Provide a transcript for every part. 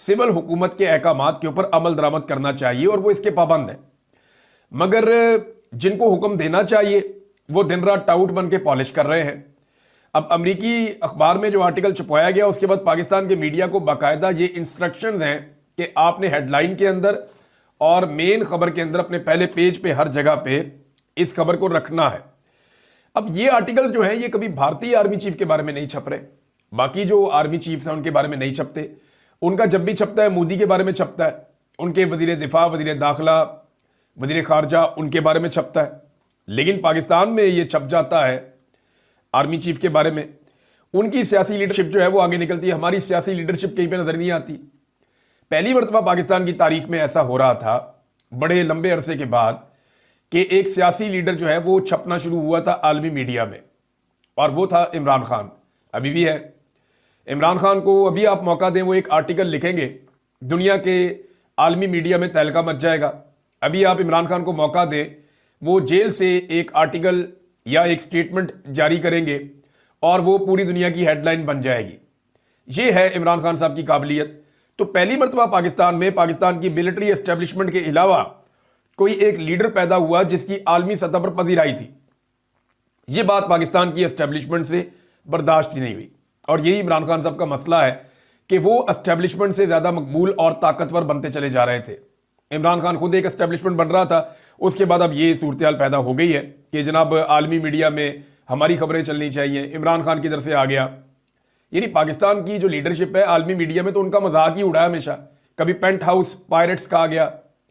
Civil हुकूमत के अहकामात के ऊपर अमल दरामद करना चाहिए और वो इसके पाबंद हैं। मगर जिनको हुक्म देना चाहिए वो दिन रात टाउट बन के पॉलिश कर रहे हैं। अब अमरीकी अखबार में जो आर्टिकल छपवाया गया उसके बाद पाकिस्तान के मीडिया को बाकायदा ये इंस्ट्रक्शंस हैं कि आपने हेडलाइन के अंदर और मेन खबर के अंदर अपने पहले पेज पे हर जगह पे इस खबर को रखना है। अब ये आर्टिकल जो है ये कभी भारतीय आर्मी चीफ के बारे में नहीं छप रहे, बाकी जो आर्मी चीफ हैं उनके बारे में नहीं छपते। उनका जब भी छपता है मोदी के बारे में छपता है, उनके वजीर दिफा, वजीर दाखिला, वजीर खारजा उनके बारे में छपता है। लेकिन पाकिस्तान में ये छप जाता है आर्मी चीफ के बारे में। उनकी सियासी लीडरशिप जो है वो आगे निकलती है, हमारी सियासी लीडरशिप कहीं पे नजर नहीं आती। पहली मरतबा पाकिस्तान की तारीख में ऐसा हो रहा था बड़े लंबे अरसे के बाद कि एक सियासी लीडर जो है वो छपना शुरू हुआ था आलमी मीडिया में, और वो था इमरान खान। अभी भी है। इमरान खान को अभी आप मौका दें, वो एक आर्टिकल लिखेंगे, दुनिया के आलमी मीडिया में तहलका मच जाएगा। अभी आप इमरान खान को मौका दें, वो जेल से एक आर्टिकल या एक स्टेटमेंट जारी करेंगे और वो पूरी दुनिया की हेडलाइन बन जाएगी। ये है इमरान खान साहब की काबिलियत। तो पहली मरतबा पाकिस्तान में पाकिस्तान की मिलिट्री एस्टेब्लिशमेंट के अलावा कोई एक लीडर पैदा हुआ जिसकी आलमी सतह पर पजीराई थी। यह बात पाकिस्तान की एस्टेब्लिशमेंट से बर्दाश्त ही नहीं हुई, और यही इमरान खान साहब का मसला है कि वो एस्टेब्लिशमेंट से ज्यादा मकबूल और ताकतवर बनते चले जा रहे थे। इमरान खान खुद एक एस्टेब्लिशमेंट बन रहा था, उसके बाद अब ये सूरत हाल पैदा हो गई है कि जनाब आलमी मीडिया में हमारी खबरें चलनी चाहिए। इमरान खान की तरफ से आ गया। यानी पाकिस्तान की जो लीडरशिप है आलमी मीडिया में तो उनका मजाक ही उड़ाया हमेशा। कभी पेंट हाउस पायरेट्स कहा गया,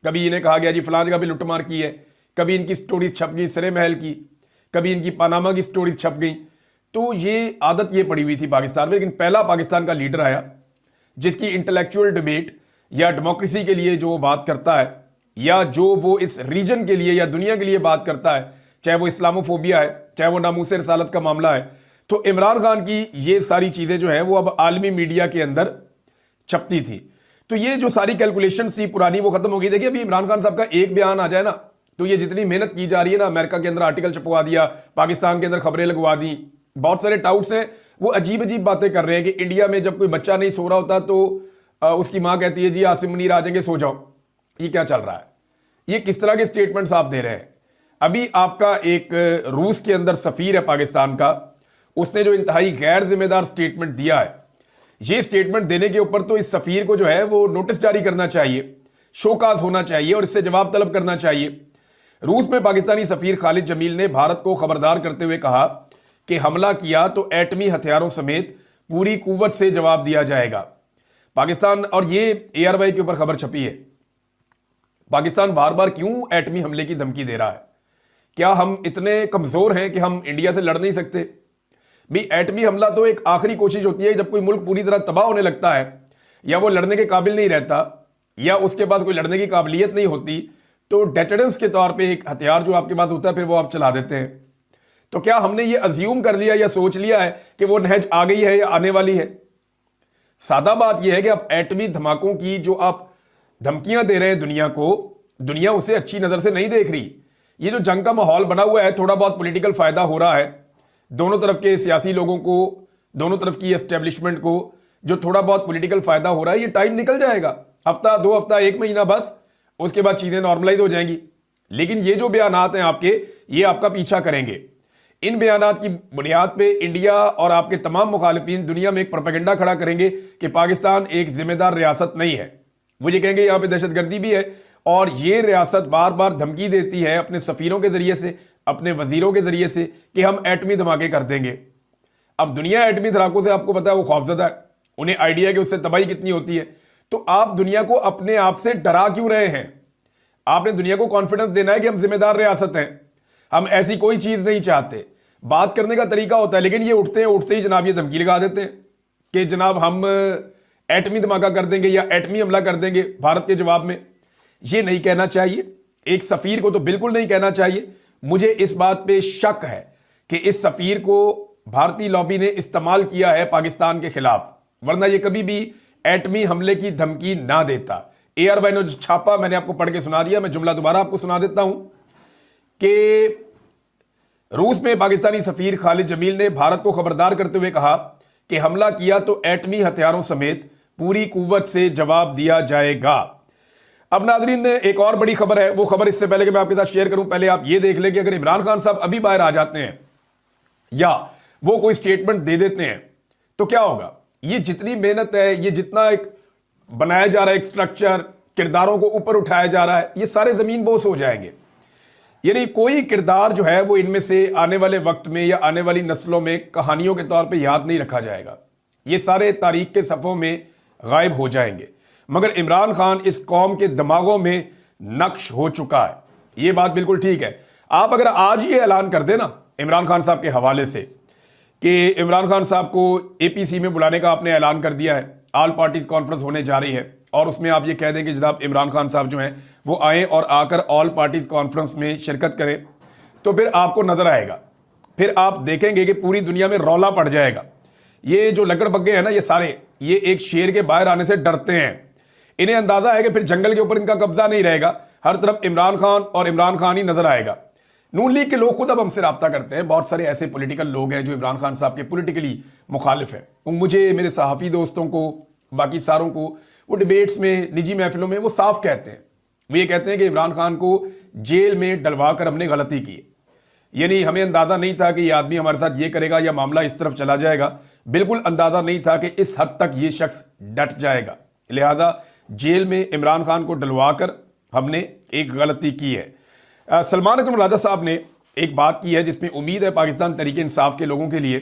कभी इन्हें कहा गया जी फलां जगह भी लुटमार की है, कभी इनकी स्टोरीज छप गई सरे महल की, कभी इनकी पनामा की स्टोरीज छप गई। तो ये आदत ये पड़ी हुई थी पाकिस्तान में। लेकिन पहला पाकिस्तान का लीडर आया जिसकी इंटेलेक्चुअल डिबेट या डेमोक्रेसी के लिए जो बात करता है, या जो वो इस रीजन के लिए या दुनिया के लिए बात करता है, चाहे वो इस्लामोफोबिया है, चाहे वो नामूसे रसालत का मामला है, तो इमरान खान की ये सारी चीजें जो है वो अब आलमी मीडिया के अंदर छपती थी। तो ये जो सारी कैलकुलेशन थी पुरानी वो खत्म हो गई। देखिए अभी इमरान खान साहब का एक बयान आ जाए ना, तो ये जितनी मेहनत की जा रही है ना, अमेरिका के अंदर आर्टिकल छपवा दिया, पाकिस्तान के अंदर खबरें लगवा दी, बहुत सारे टाउट्स हैं वो अजीब अजीब बातें कर रहे हैं कि इंडिया में जब कोई बच्चा नहीं सो रहा होता तो उसकी मां कहती है जी आसिम मुनीर आ जाएंगे, सो जाओ। ये क्या चल रहा है? ये किस तरह के स्टेटमेंट्स आप दे रहे हैं? अभी आपका एक रूस के अंदर सफीर है पाकिस्तान का, उसने जो इंतहाई गैर जिम्मेदार स्टेटमेंट दिया है, ये स्टेटमेंट देने के ऊपर तो इस सफीर को जो है वो नोटिस जारी करना चाहिए, शोकाज होना चाहिए और इससे जवाब तलब करना चाहिए। रूस में पाकिस्तानी सफीर खालिद जमील ने भारत को खबरदार करते हुए कहा कि हमला किया तो एटमी हथियारों समेत पूरी कुव्वत से जवाब दिया जाएगा। पाकिस्तान, और ये ARY के ऊपर खबर छपी है, पाकिस्तान बार बार क्यों एटमी हमले की धमकी दे रहा है? क्या हम इतने कमजोर हैं कि हम इंडिया से लड़ नहीं सकते? भी एटमी हमला तो एक आखिरी कोशिश होती है जब कोई मुल्क पूरी तरह तबाह होने लगता है, या वो लड़ने के काबिल नहीं रहता, या उसके पास कोई लड़ने की काबिलियत नहीं होती, तो डेटरेंस के तौर पे एक हथियार जो आपके पास होता है फिर वो आप चला देते हैं। तो क्या हमने ये अज्यूम कर लिया या सोच लिया है कि वो नहज आ गई है या आने वाली है? सादा बात यह है कि आप एटमी धमाकों की जो आप धमकियां दे रहे हैं दुनिया को, दुनिया उसे अच्छी नजर से नहीं देख रही। ये जो जंग का माहौल बना हुआ है, थोड़ा बहुत पॉलिटिकल फायदा हो रहा है दोनों तरफ के सियासी लोगों को, दोनों तरफ की एस्टेब्लिशमेंट को, जो थोड़ा बहुत पॉलिटिकल फायदा हो रहा है, ये टाइम निकल जाएगा, हफ्ता 2 हफ्ता 1 महीना बस, उसके बाद चीजें नॉर्मलाइज हो जाएंगी। लेकिन ये जो बयानात हैं आपके, ये आपका पीछा करेंगे। इन बयानात की बुनियाद पे इंडिया और आपके तमाम मुखालिफिन दुनिया में एक प्रोपेगेंडा खड़ा करेंगे कि पाकिस्तान एक जिम्मेदार रियासत नहीं है। वो ये कहेंगे यहां पे दहशतगर्दी भी है, और ये रियासत बार बार धमकी देती है अपने सफीरों के जरिए से, अपने वजीरों के जरिए से कि हम एटमी धमाके कर देंगे। अब दुनिया एटमी धमाकों से आपको पता है वो खौफजदा है, उन्हें आइडिया है कि उससे तबाही कितनी होती है। तो आप दुनिया को अपने आप से डरा क्यों रहे हैं? आपने दुनिया को कॉन्फिडेंस देना है कि हम जिम्मेदार रियासत हैं, हम ऐसी कोई चीज नहीं चाहते। बात करने का तरीका होता है, लेकिन ये उठते ही जनाब ये धमकी लगा देते हैं कि जनाब हम एटमी धमाका कर देंगे या एटमी हमला कर देंगे भारत के जवाब में। ये नहीं कहना चाहिए, एक सफीर को तो बिल्कुल नहीं कहना चाहिए। मुझे इस बात पे शक है कि इस सफीर को भारतीय लॉबी ने इस्तेमाल किया है पाकिस्तान के खिलाफ, वरना ये कभी भी एटमी हमले की धमकी ना देता। ARY ने जो छापा मैंने आपको पढ़ के सुना दिया, मैं जुमला दोबारा आपको सुना देता हूं कि रूस में पाकिस्तानी सफीर खालिद जमील ने भारत को खबरदार करते हुए कहा कि हमला किया तो एटमी हथियारों समेत पूरी कुव्वत से जवाब दिया जाएगा। अब नाजरीन, एक और बड़ी खबर है। वो खबर इससे पहले कि मैं आपके साथ शेयर करूं, पहले आप ये देख लें कि अगर इमरान खान साहब अभी बाहर आ जाते हैं या वो कोई स्टेटमेंट दे देते हैं तो क्या होगा। ये जितनी मेहनत है, ये जितना एक बनाया जा रहा है, एक स्ट्रक्चर, किरदारों को ऊपर उठाया जा रहा है, ये सारे जमीन बोस हो जाएंगे। यानी कोई किरदार जो है वो इनमें से आने वाले वक्त में या आने वाली नस्लों में कहानियों के तौर पे याद नहीं रखा जाएगा। ये सारे तारीख के सफ़ों में गायब हो जाएंगे। मगर इमरान खान इस कौम के दिमागों में नक्श हो चुका है। ये बात बिल्कुल ठीक है। आप अगर आज ये ऐलान कर देना इमरान खान साहब के हवाले से कि इमरान खान साहब को एपीसी में बुलाने का आपने ऐलान कर दिया है, ऑल पार्टीज कॉन्फ्रेंस होने जा रही है, और उसमें आप ये कह दें कि जनाब इमरान खान साहब जो हैं वो आए और आकर ऑल पार्टीज कॉन्फ्रेंस में शिरकत करें, तो फिर आपको नजर आएगा, फिर आप देखेंगे कि पूरी दुनिया में रौला पड़ जाएगा। ये जो लकड़बग्गे हैं ना, ये सारे ये एक शेर के बाहर आने से डरते हैं। इन्हें अंदाजा है कि फिर जंगल के ऊपर इनका कब्जा नहीं रहेगा, हर तरफ इमरान खान और इमरान खान ही नजर आएगा। नून लीग के लोग खुद अब हमसे रब्ता करते हैं। बहुत सारे ऐसे पॉलिटिकल लोग हैं जो इमरान खान साहब के पॉलिटिकली मुखालिफ हैं। मुझे, मेरे सहाफ़ी दोस्तों को, बाकी सारों को, वो डिबेट्स में, निजी महफिलों में वो साफ कहते हैं। वो ये कहते हैं कि इमरान खान को जेल में डलवा कर हमने गलती की। यानी हमें अंदाजा नहीं था कि ये आदमी हमारे साथ ये करेगा या मामला इस तरफ चला जाएगा। बिल्कुल अंदाजा नहीं था कि इस हद तक ये शख्स डट जाएगा। लिहाजा जेल में इमरान खान को डलवा कर हमने एक गलती की है। सलमान अकरम राजा साहब ने एक बात की है जिसमें उम्मीद है पाकिस्तान तहरीक इंसाफ के लोगों के लिए।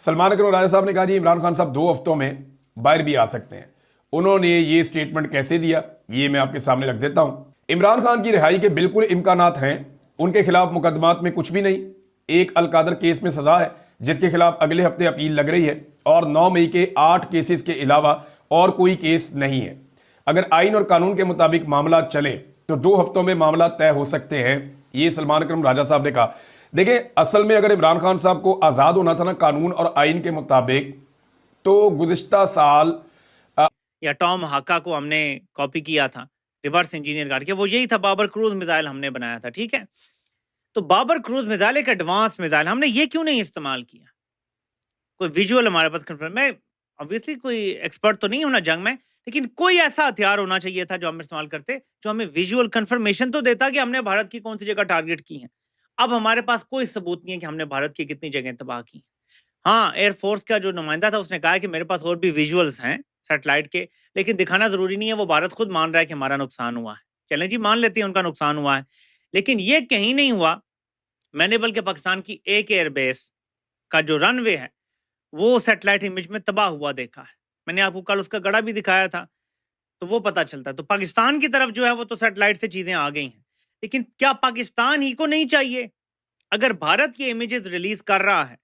सलमान अकरम राजा साहब ने कहा जी इमरान खान साहब 2 हफ्तों में बाहर भी आ सकते हैं। उन्होंने ये स्टेटमेंट कैसे दिया, ये मैं आपके सामने रख देता हूं। इमरान खान की रिहाई के बिल्कुल इम्कानात हैं। उनके खिलाफ मुकदमात में कुछ भी नहीं। एक अलकादर केस में सजा है जिसके खिलाफ अगले हफ्ते अपील लग रही है, और 9 मई के 8 केसेस के अलावा और कोई केस नहीं है। अगर आइन और कानून के मुताबिक मामला चले तो 2 हफ्तों में मामला तय हो सकते हैं। ये सलमान अकरम राजा साहब ने कहा। देखिए, असल में अगर इमरान खान साहब को आज़ाद होना था ना कानून और आइन के मुताबिक, तो गुज़िश्ता साल या टॉम हाका को हमने कॉपी किया था, रिवर्स इंजीनियर करके, वो यही था। बाबर क्रूज मिसाइल हमने बनाया था, ठीक है। तो बाबर क्रूज मिसाइल एक एडवांस मिसाइल, हमने ये क्यों नहीं इस्तेमाल किया? कोई विजुअल हमारे पास कंफर्म, मैं ऑब्वियसली कोई एक्सपर्ट तो नहीं हूं ना जंग में, लेकिन कोई ऐसा हथियार होना चाहिए था जो हम इस्तेमाल करते, जो हमें विजुअल कंफर्मेशन तो देता कि हमने भारत की कौन सी जगह टारगेट की है। अब हमारे पास कोई सबूत नहीं है कि हमने भारत की कितनी जगह तबाह की। हाँ, एयरफोर्स का जो नुमाइंदा था उसने कहा कि मेरे पास और भी विजुअल्स हैं सैटेलाइट के, लेकिन दिखाना जरूरी नहीं है। वो भारत खुद मान रहा है कि हमारा नुकसान हुआ है। चलें जी, मान लेते हैं उनका नुकसान हुआ है, लेकिन ये कहीं नहीं हुआ। मैंने बल्कि पाकिस्तान की एक एयरबेस का जो रनवे है वो सैटेलाइट इमेज में तबाह हुआ देखा है। मैंने आपको कल उसका गड़ा भी दिखाया था, तो वो पता चलता है। तो पाकिस्तान की तरफ जो है वो तो सैटेलाइट से चीजें आ गई हैं, लेकिन क्या पाकिस्तान ही को नहीं चाहिए? अगर भारत ये इमेजेस रिलीज कर रहा है,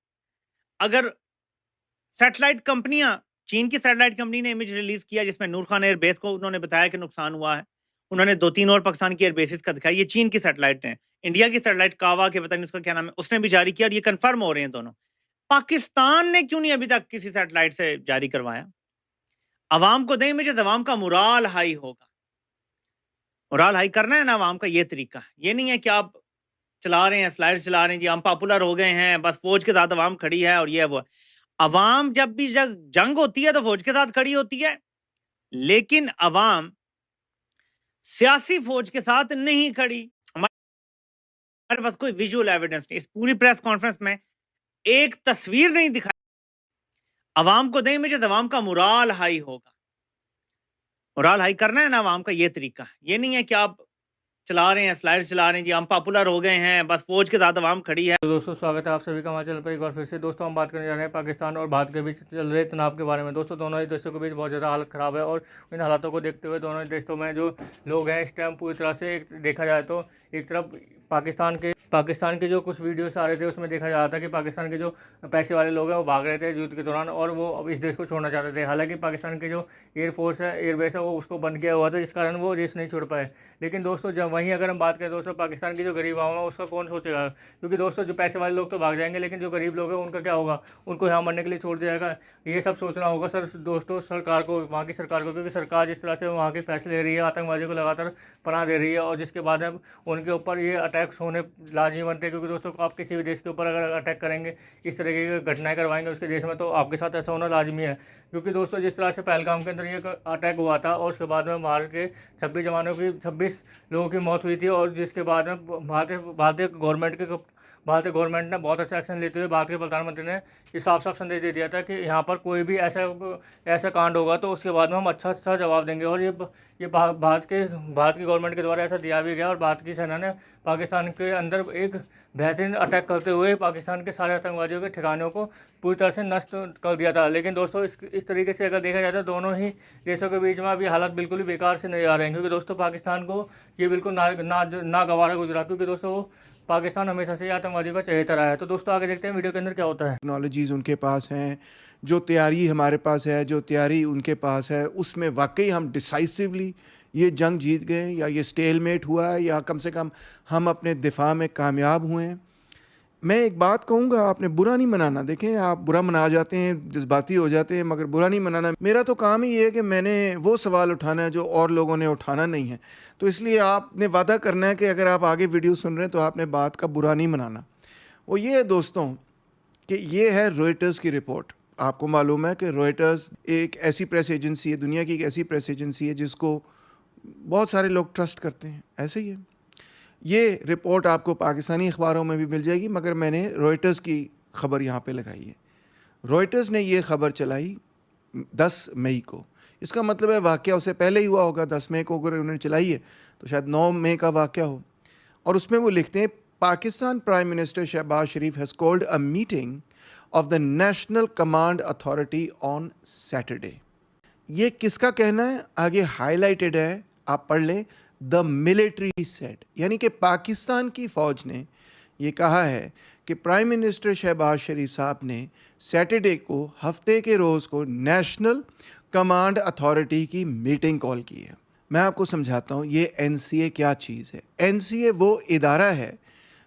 अगर सैटेलाइट कंपनियां, चीन की सैटेलाइट कंपनी ने इमेज रिलीज किया जिसमें नूर खान एयरबेस को उन्होंने बताया कि नुकसान हुआ है, उन्होंने 2-3 और पाकिस्तान की एयरबेसिस का दिखाया। ये चीन की सैटेलाइट है। इंडिया की सैटेलाइट कावा के पता नहीं उसका क्या नाम है, उसने भी जारी किया, और ये कंफर्म हो रहे हैं दोनों। पाकिस्तान ने क्यों नहीं अभी तक किसी सैटेलाइट से जारी करवाया? अवाम को दें इमेजेस, अवाम का मुराल हाई होगा। मुराल हाई करना है ना अवाम का, ये तरीका है। ये नहीं है कि आप चला रहे हैं, स्लाइड चला रहे हैं जी, हम पॉपुलर हो गए हैं, बस फौज के साथ अवाम खड़ी है और ये है वो है। अवाम जब भी जंग होती है तो फौज के साथ खड़ी होती है, लेकिन अवाम सियासी फौज के साथ नहीं खड़ी। हमारे पास कोई विजुअल एविडेंस नहीं। इस पूरी प्रेस कॉन्फ्रेंस में एक तस्वीर नहीं दिखाई। अवाम को दें इमेजेस, अवाम का मुराल हाई होगा। मुराल हाई करना है ना अवाम का, ये तरीका है। ये नहीं है कि आप चला रहे हैं, स्लाइड चला रहे हैं जी, हम पॉपुलर हो गए हैं, बस फौज के साथ अवाम खड़ी है। तो दोस्तों स्वागत है आप सभी का हमारे चैनल पर एक बार फिर से। दोस्तों हम बात करने जा रहे हैं पाकिस्तान और भारत के बीच चल रहे तनाव के बारे में। दोस्तों दोनों ही देशों के बीच बहुत ज़्यादा हालत ख़राब है, और इन हालातों को देखते हुए दोनों ही देशों में जो लोग हैं इस टाइम पूरी तरह से देखा जाए तो एक तरफ पाकिस्तान के जो कुछ वीडियोस आ रहे थे उसमें देखा जा रहा था कि पाकिस्तान के जो पैसे वाले लोग हैं वो भाग रहे थे युद्ध के दौरान, और वो अब इस देश को छोड़ना चाहते थे। हालांकि पाकिस्तान के जो एयरफोर्स है, एयरबेस है, वो उसको बंद किया हुआ था, जिस कारण वो देश नहीं छोड़ पाए। लेकिन दोस्तों जब वहीं अगर हम बात करें दोस्तों पाकिस्तान की जो गरीब आवाम है उसका कौन सोचेगा? क्योंकि दोस्तों जो पैसे वाले लोग तो भाग जाएंगे, लेकिन जो गरीब लोग हैं उनका क्या होगा? उनको यहाँ मरने के लिए छोड़ दिया जाएगा? ये सब सोचना होगा सर दोस्तों सरकार को, वहाँ की सरकार को, क्योंकि सरकार जिस तरह से वहाँ के फैसले ले रही है, आतंकवादियों को लगातार पनाह दे रही है, और जिसके बाद अब उनके ऊपर ये अटैक्स होने लाजमी बनते हैं, क्योंकि दोस्तों आप किसी भी देश के ऊपर अगर अटैक करेंगे, इस तरीके की घटनाएं करवाएंगे उसके देश में, तो आपके साथ ऐसा होना लाजमी है। क्योंकि दोस्तों जिस तरह से पहलगाम के अंदर ये अटैक हुआ था और उसके बाद में भारत के 26 लोगों की मौत हुई थी, और जिसके बाद में भारतीय गवर्नमेंट ने बहुत अच्छा एक्शन लेते हुए भारत के प्रधानमंत्री ने ये साफ संदेश दे दिया था कि यहाँ पर कोई भी ऐसा कांड होगा तो उसके बाद में हम अच्छा जवाब देंगे। और ये भारत की गवर्नमेंट के द्वारा ऐसा दिया भी गया, और भारत की सेना ने पाकिस्तान के अंदर एक बेहतरीन अटैक करते हुए पाकिस्तान के सारे आतंकवादियों के ठिकानों को पूरी तरह से नष्ट कर दिया था। लेकिन दोस्तों इस तरीके से अगर देखा जाए तो दोनों ही देशों के बीच में अभी हालात बिल्कुल ही बेकार से नहीं आ रहे हैं, क्योंकि दोस्तों पाकिस्तान को ये बिल्कुल नागवारा गुजरा, क्योंकि दोस्तों पाकिस्तान हमेशा से आतंकवादियों का चहेता रहा है। तो दोस्तों आगे देखते हैं वीडियो के अंदर क्या होता है। टेक्नोलॉजीज़ उनके पास हैं, जो तैयारी हमारे पास है, जो तैयारी उनके पास है, उसमें वाकई हम डिसाइसिवली ये जंग जीत गए, या ये स्टेलमेट हुआ है, या कम से कम हम अपने दिफा में कामयाब हुए हैं। मैं एक बात कहूँगा, आपने बुरा नहीं मनाना। देखें, आप बुरा मना जाते हैं, जज्बाती हो जाते हैं, मगर बुरा नहीं मनाना। मेरा तो काम ही है कि मैंने वो सवाल उठाना है जो और लोगों ने उठाना नहीं है। तो इसलिए आपने वादा करना है कि अगर आप आगे वीडियो सुन रहे हैं तो आपने बात का बुरा नहीं मनाना। वो ये है दोस्तों कि ये है रॉयटर्स की रिपोर्ट। आपको मालूम है कि रॉयटर्स एक ऐसी प्रेस एजेंसी है, दुनिया की एक ऐसी प्रेस एजेंसी है जिसको बहुत सारे लोग ट्रस्ट करते हैं। ऐसे ही है। ये रिपोर्ट आपको पाकिस्तानी अखबारों में भी मिल जाएगी, मगर मैंने रॉयटर्स की खबर यहाँ पे लगाई है। रॉयटर्स ने ये खबर चलाई 10 मई को। इसका मतलब है वाक़या उससे पहले ही हुआ होगा। 10 मई को अगर उन्होंने चलाई है तो शायद 9 मई का वाक़या हो। और उसमें वो लिखते हैं, Pakistan prime minister Shehbaz Sharif has called a meeting of the national command authority on Saturday. ये किसका कहना है? आगे हाईलाइटेड है, आप पढ़ लें। द मिलिट्री सेड, यानी कि पाकिस्तान की फ़ौज ने ये कहा है कि प्राइम मिनिस्टर शहबाज शरीफ साहब ने सैटरडे को, हफ्ते के रोज़ को, नेशनल कमांड अथॉरिटी की मीटिंग कॉल की है। मैं आपको समझाता हूँ ये NCA क्या चीज़ है। NCA वो इदारा है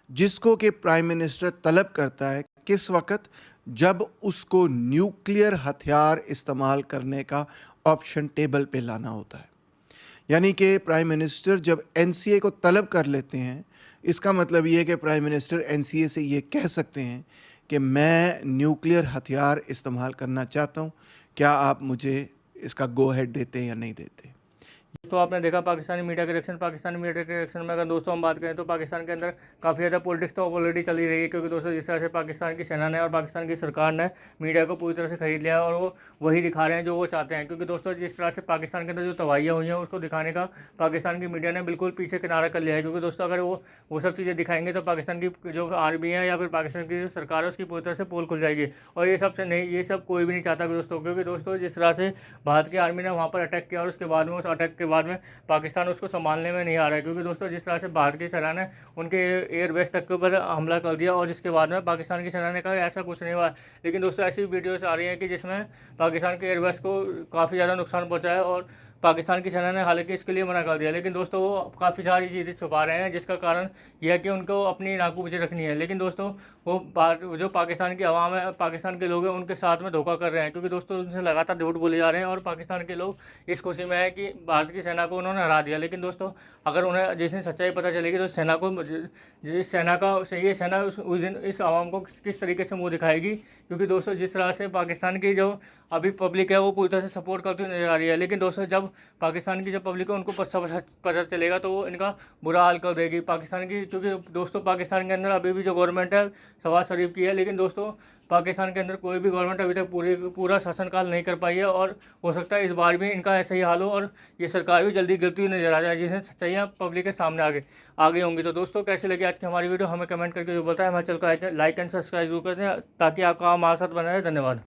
जिसको कि प्राइम मिनिस्टर तलब करता है किस वक्त, जब उसको न्यूक्लियर हथियार इस्तेमाल करने का ऑप्शन टेबल पे लाना होता है। यानी कि प्राइम मिनिस्टर जब NCA को तलब कर लेते हैं, इसका मतलब ये है कि प्राइम मिनिस्टर NCA से ये कह सकते हैं कि मैं न्यूक्लियर हथियार इस्तेमाल करना चाहता हूँ, क्या आप मुझे इसका गो अहेड देते हैं या नहीं देते। तो आपने देखा पाकिस्तानी मीडिया के रिएक्शन में अगर दोस्तों हम बात करें तो पाकिस्तान के अंदर काफ़ी ज़्यादा पॉलिटिक्स तो ऑलरेडी चली रही है, क्योंकि दोस्तों जिस तरह से पाकिस्तान की सेना ने और पाकिस्तान की सरकार ने मीडिया को पूरी तरह से खरीद लिया और वो वही दिखा रहे हैं जो वो चाहते हैं। क्योंकि दोस्तों जिस तरह से पाकिस्तान के अंदर जो तबाहियाँ हुई हैं उसको दिखाने का पाकिस्तान की मीडिया ने बिल्कुल पीछे किनारा कर लिया है। क्योंकि दोस्तों अगर वो सब चीज़ें दिखाएंगे तो पाकिस्तान की जो आर्मी है या फिर पाकिस्तान की जो सरकार है उसकी पूरी तरह से पोल खुल जाएगी, और ये सब कोई भी नहीं चाहता दोस्तों। क्योंकि दोस्तों जिस तरह से भारत की आर्मी ने वहाँ पर अटैक किया और उसके बाद में उस अटैक के बाद में पाकिस्तान उसको संभालने में नहीं आ रहा है। क्योंकि दोस्तों जिस तरह से भारत की सेना ने उनके एयरबेस तक के ऊपर हमला कर दिया और जिसके बाद में पाकिस्तान की सेना ने कहा ऐसा कुछ नहीं हुआ। लेकिन दोस्तों ऐसी वीडियोस आ रही हैं कि जिसमें पाकिस्तान के एयरबेस को काफ़ी ज़्यादा नुकसान पहुंचा है, और पाकिस्तान की सेना ने हालांकि इसके लिए मना कर दिया। लेकिन दोस्तों वो काफ़ी सारी चीज़ें छुपा रहे हैं, जिसका कारण यह है कि उनको अपनी नाकू पीछे रखनी है। लेकिन दोस्तों वो जो पाकिस्तान की आवाम है, पाकिस्तान के लोग हैं, उनके साथ में धोखा कर रहे हैं। क्योंकि दोस्तों उनसे लगातार झूठ बोले जा रहे हैं और पाकिस्तान के लोग इस खुशी में है कि भारत की सेना को उन्होंने हरा दिया। लेकिन दोस्तों अगर उन्हें जिस दिन सच्चाई पता चलेगी तो ये सेना उस दिन इस आवाम को किस तरीके से मुँह दिखाएगी। क्योंकि दोस्तों जिस तरह से पाकिस्तान की जो अभी पब्लिक है वो पूरी तरह से सपोर्ट करती हुई नजर आ रही है। लेकिन दोस्तों जब पाकिस्तान की जो पब्लिक है उनको पता चलेगा तो वो इनका बुरा हाल कर देगी पाकिस्तान की। क्योंकि दोस्तों पाकिस्तान के अंदर अभी भी जो गवर्नमेंट है शहबाज शरीफ की है, लेकिन दोस्तों पाकिस्तान के अंदर कोई भी गवर्नमेंट अभी तक पूरा शासनकाल नहीं कर पाई है, और हो सकता है इस बार भी इनका ऐसा ही हाल हो और ये सरकार भी जल्दी गिरती हुई नजर आ जाए, जिसमें सच्चाइयाँ पब्लिक के सामने आगे होंगी। तो दोस्तों कैसी लगी आज की हमारी वीडियो हमें कमेंट करके जो बताएं। हमारे चैनल को लाइक एंड सब्सक्राइब जरूर कर दें ताकि आपका हमारे साथ बना रहे। धन्यवाद।